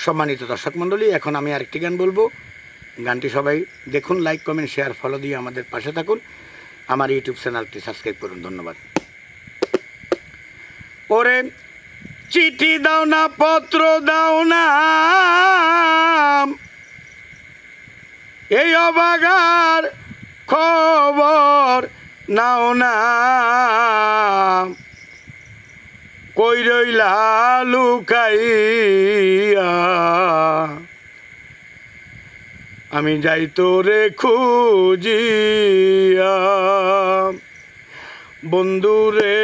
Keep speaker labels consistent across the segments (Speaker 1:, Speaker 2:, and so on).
Speaker 1: সম্মানিত দর্শক মণ্ডলী, এখন আমি আরেকটি গান বলবো। গানটি সবাই দেখুন, লাইক কমেন্ট শেয়ার ফলো দিয়ে আমাদের পাশে থাকুন। আমার ইউটিউব চ্যানেলটি সাবস্ক্রাইব করুন। ধন্যবাদ। ওরে চিঠি দাও না, পত্র দাও না, এই অবাগার খবর নাও না, কই রইলা লুকাইয়া, আমি যাই তোরে খুঁজিয়া। বন্ধুরে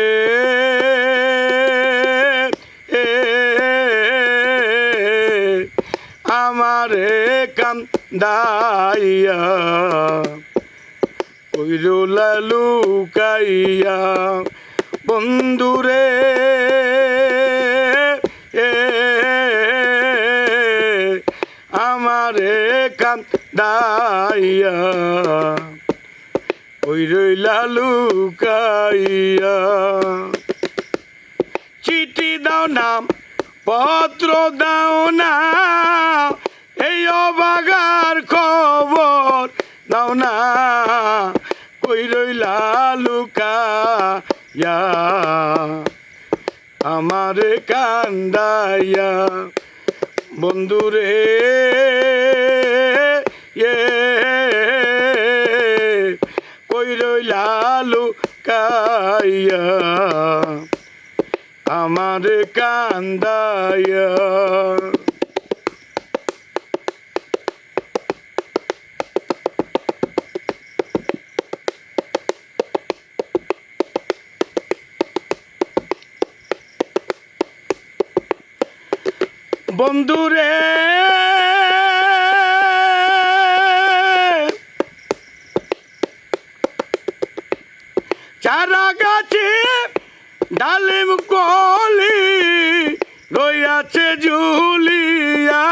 Speaker 1: আমারে কান্দাইয়া, কই রইলা লুকাইয়া। বন্ধুরে আমারে কান্দাইয়া, ওই রইলা লুকাইয়া। চিঠি দাও না, পত্র দাও না, এই অবাগার খবর দাও না, কই রইলা লুকাইয়া, আমারে কান্দাইয়া। বন্ধুরে কই রইলা লুকাইয়া, আমারে কান্দাইয়া। বন্ধুরে চারা গাছে ডালিম কলি রইয়াছে ঝুলিয়া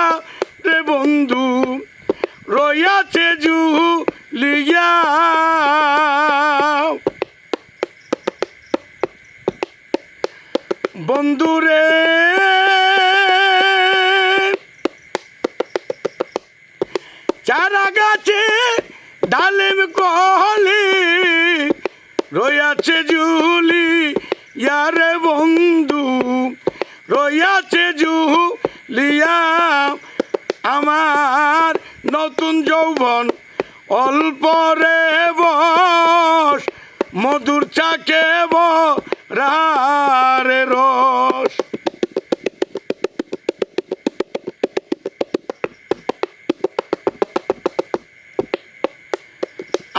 Speaker 1: রে বন্ধু, রইয়াছে ঝুলিয়া। বন্ধুরে চারা গাছে ডালিম কলি রইয়াছে ঝুলি, ইয়ারে বন্ধু রইয়াছে ঝুলিয়া। আমার নতুন যৌবন অল্পরে বস, মধুর চাকে বরারে রস।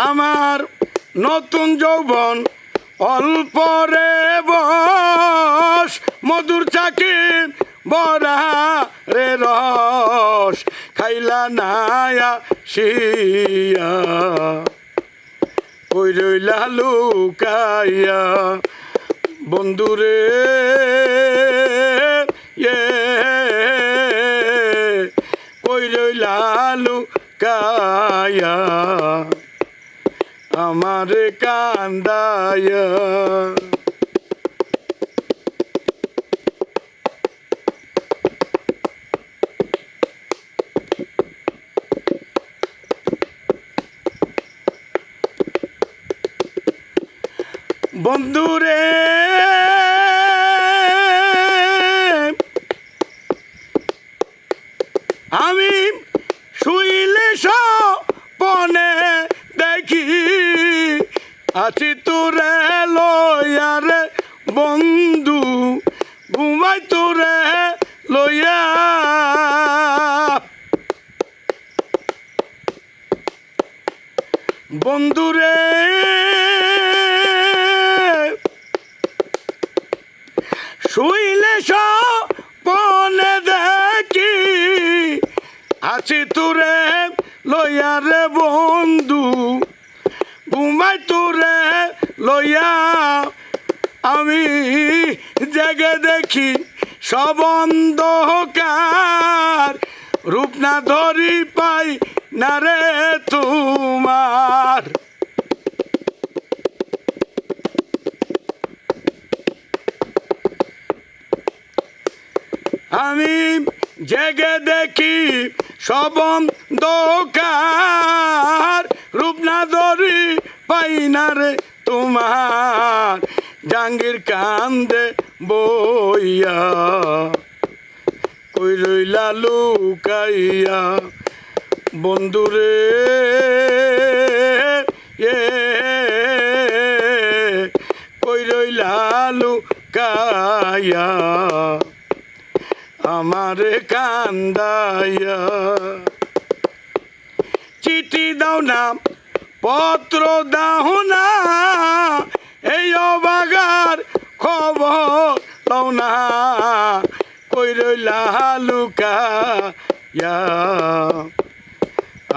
Speaker 1: আমার নতুন যৌবন অল্পরে বস, মধুর চাকি বরা রে রস। খাইলা নায়া শিয়া, কই রইলা লুকাইয়া। বন্ধুরে কই রইলা লুকাইয়া, আমারে কান্দাইয়া। বন্ধুরে আমি শুইলে স্বপনে দেখি, আছি তোরে লইয়া রে বন্ধু, ঘুমাই তোরে লইয়া। বন্ধুরে শুইলে স্বপনে দেখি, আছি তোরে লইয়া রে বন্ধু, ঘুমাই তোরে লইয়া। আমি জেগে দেখি সব অন্ধকার, রূপ না ধরি পাই না রে তোমার। আমি জেগে দেখি সবম দোকার রূপ না ধরি পাই না রে তোমার জাঙ্গির কান্দে বইয়া কই রইলা লুকাইয়া বন্ধুরে কই রইলা লুকাইয়া আমারে কান্দাইয়া চিঠি দাও না পত্র দাও না এই অবাগার খবর লও না কই রইলা লুকাইয়া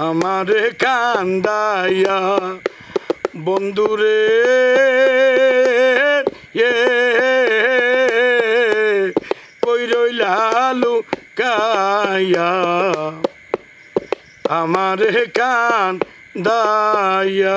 Speaker 1: আমারে কান্দাইয়া বন্ধুরে কই রইলা লুকাইয়া আমারে কান্দাইয়া